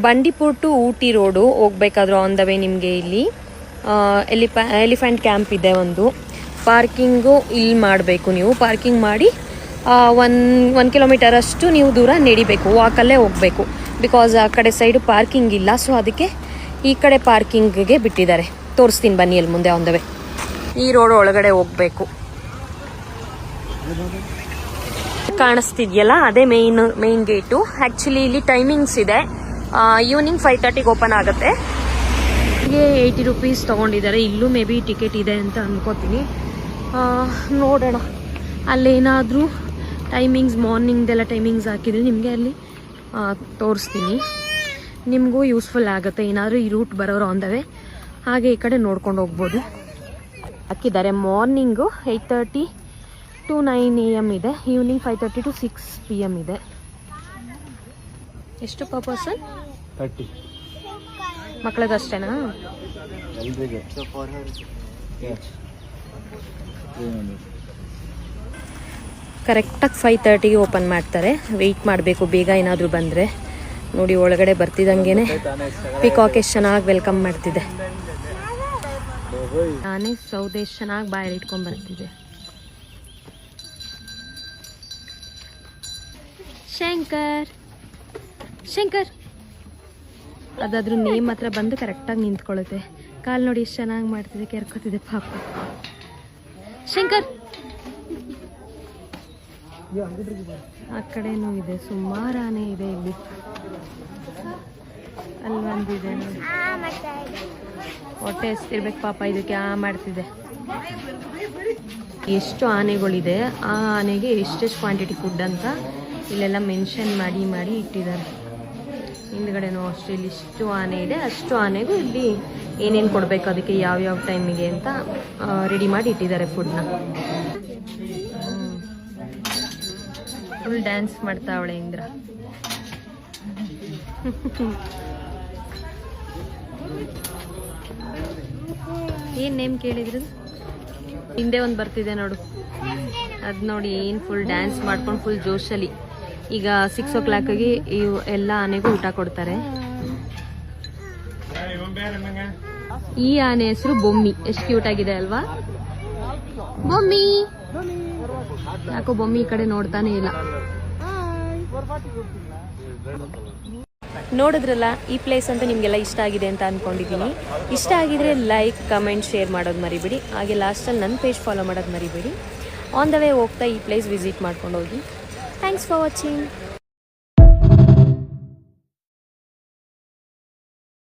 Bandipur to Ooty road ಹೋಗ್ಬೇಕಾದ್ರೂ on the way ನಿಮಗೆ ಇಲ್ಲಿ ಎಲಿಫೆಂಟ್ ಕ್ಯಾಂಪ್ ಇದೆ ಒಂದು. ಪಾರ್ಕಿಂಗು ಇಲ್ಲಿ ಮಾಡಬೇಕು, ನೀವು ಪಾರ್ಕಿಂಗ್ ಮಾಡಿ 1 ಕಿಲೋಮೀಟರ್ ಅಷ್ಟು ನೀವು ದೂರ ನಡಿಬೇಕು, ವಾಕಲ್ಲೇ ಹೋಗಬೇಕು. ಬಿಕಾಸ್ ಆ ಕಡೆ ಸೈಡು ಪಾರ್ಕಿಂಗ್ ಇಲ್ಲ, ಸೊ ಅದಕ್ಕೆ ಈ ಕಡೆ ಪಾರ್ಕಿಂಗ್ಗೆ ಬಿಟ್ಟಿದ್ದಾರೆ. ತೋರಿಸ್ತೀನಿ ಬನ್ನಿ ಅಲ್ಲಿ ಮುಂದೆ ಆನ್ ದ ವೇ. ಈ ರೋಡ್ ಒಳಗಡೆ ಹೋಗಬೇಕು. ಕಾಣಿಸ್ತಿದ್ಯಲ್ಲ ಅದೇ ಮೇನ್ ಗೇಟು. ಆ್ಯಕ್ಚುಲಿ ಇಲ್ಲಿ ಟೈಮಿಂಗ್ಸ್ ಇದೆ. ಈವ್ನಿಂಗ್ 5:30ಗೆ ಓಪನ್ ಆಗುತ್ತೆ. ಹೀಗೆ 80 ರೂಪೀಸ್ ತೊಗೊಂಡಿದ್ದಾರೆ. ಇಲ್ಲೂ ಮೇ ಬಿ ಟಿಕೆಟ್ ಇದೆ ಅಂತ ಅನ್ಕೋತೀನಿ. ನೋಡೋಣ, ಅಲ್ಲೇನಾದರೂ ಟೈಮಿಂಗ್ಸ್ ಮಾರ್ನಿಂಗ್ದೆಲ್ಲ ಟೈಮಿಂಗ್ಸ್ ಹಾಕಿದರೆ ನಿಮಗೆ ಅಲ್ಲಿ ತೋರಿಸ್ತೀನಿ. ನಿಮಗೂ ಯೂಸ್ಫುಲ್ ಆಗುತ್ತೆ ಏನಾದರೂ ಈ ರೂಟ್ ಬರೋರು ಆನ್ ದ ವೇ. ಹಾಗೆ ಈ ಕಡೆ ನೋಡ್ಕೊಂಡು ಹೋಗ್ಬೋದು. ಹಾಕಿದ್ದಾರೆ ಮಾರ್ನಿಂಗು 8:30 to 9 AM ಇದೆ. ಈವ್ನಿಂಗ್ 5:30 to 6 PM ಇದೆ. ಎಷ್ಟು ಪರ್ ಪರ್ಸನ್? 30. ಮಕ್ಕಳದಷ್ಟೇನಾ? ಕರೆಕ್ಟಾಗಿ 5:30ಗೆ ಓಪನ್ ಮಾಡ್ತಾರೆ. ವೆಯ್ಟ್ ಮಾಡಬೇಕು ಬೇಗ ಏನಾದರೂ ಬಂದರೆ. ನೋಡಿ ಒಳಗಡೆ ಬರ್ತಿದ್ದಂಗೆ ಪಿಕಾಕ್ ಎಷ್ಟು ಚೆನ್ನಾಗಿ ವೆಲ್ಕಮ್ ಮಾಡ್ತಿದೆ. ನಾನೇ ಸೌದೆ ಚೆನ್ನಾಗಿ ಬಾಯಲ್ಲಿ ಇಟ್ಕೊಂಡು ಬರ್ತಿದ್ದೆ. ಶಂಕರ್ ಅದಾದ್ರೂ ನೇಮ್ ಹತ್ರ ಬಂದು ಕರೆಕ್ಟಾಗಿ ನಿಂತ್ಕೊಳ್ಳುತ್ತೆ. ಕಾಲು ನೋಡಿ ಎಷ್ಟು ಚೆನ್ನಾಗಿ ಮಾಡ್ತಿದೆ, ಕೆರ್ಕೋತಿದೆ ಪಾಪ. ಶಂಕರ್ ಆ ಕಡೆನೂ ಇದೆ, ಸುಮಾರು ಆನೆ ಇದೆ ಇಲ್ಲಿ. ಅಲ್ಲಿ ಬಂದಿದೆ ನೋಡಿ, ಹೊಟ್ಟೆ ಎಸ್ತಿರ್ಬೇಕು ಪಾಪ ಇದಕ್ಕೆ. ಮಾಡ್ತಿದೆ. ಎಷ್ಟು ಆನೆಗಳಿದೆ, ಆ ಆನೆಗೆ ಎಷ್ಟೆಷ್ಟು ಕ್ವಾಂಟಿಟಿ ಫುಡ್ ಅಂತ ಇಲ್ಲೆಲ್ಲ ಮೆನ್ಷನ್ ಮಾಡಿ ಇಟ್ಟಿದ್ದಾರೆ. ಹಿಂದ್ಗಡೆನೂ ಅಷ್ಟೇ, ಇಲ್ಲಿ ಇಷ್ಟು ಆನೆ ಇದೆ, ಅಷ್ಟು ಆನೆಗೂ ಇಲ್ಲಿ ಏನೇನು ಕೊಡಬೇಕು, ಅದಕ್ಕೆ ಯಾವ್ಯಾವ ಟೈಮಿಗೆ ಅಂತ ರೆಡಿ ಮಾಡಿ ಇಟ್ಟಿದ್ದಾರೆ ಫುಡ್ನ. ಫುಲ್ ಡ್ಯಾನ್ಸ್ ಮಾಡ್ತಾವಳೆ ಇಂದ್ರ. ಏನು ನೇಮ್ ಕೇಳಿದ್ರು? ಹಿಂದೆ ಒಂದು ಬರ್ತಿದೆ ನೋಡು, ಅದು ನೋಡಿ ಏನು ಫುಲ್ ಡ್ಯಾನ್ಸ್ ಮಾಡ್ಕೊಂಡು ಫುಲ್ ಜೋಶಲ್ಲಿ. ಈಗ 6 o'clockಗೆ ಎಲ್ಲ ಆನೆಗೂ ಊಟ ಕೊಡ್ತಾರೆ. ಈ ಆನೆ ಹೆಸರು ಬೊಮ್ಮಿ. ಎಷ್ಟು ಕ್ಯೂಟ್ ಆಗಿದೆ ಅಲ್ವಾ ಬೊಮ್ಮಿ? ಯಾಕೋ ಬೊಮ್ಮಿ ಈ ಕಡೆ ನೋಡ್ತಾನೆ ಇಲ್ಲ. ನೋಡಿದ್ರಲ್ಲ, ಈ ಪ್ಲೇಸ್ ಅಂತ ನಿಮಗೆಲ್ಲ ಇಷ್ಟ ಆಗಿದೆ ಅಂತ ಅಂದ್ಕೊಂಡಿದ್ದೀನಿ. ಇಷ್ಟ ಆಗಿದ್ರೆ ಲೈಕ್, ಕಮೆಂಟ್, ಶೇರ್ ಮಾಡೋದು ಮರಿಬೇಡಿ. ಹಾಗೆ ಲಾಸ್ಟಲ್ಲಿ ನನ್ನ ಪೇಜ್ ಫಾಲೋ ಮಾಡೋದು ಮರಿಬೇಡಿ. ಆನ್ ದ ವೇ ಹೋಗ್ತಾ ಈ ಪ್ಲೇಸ್ ವಿಸಿಟ್ ಮಾಡ್ಕೊಂಡು ಹೋಗಿ. Thanks for watching.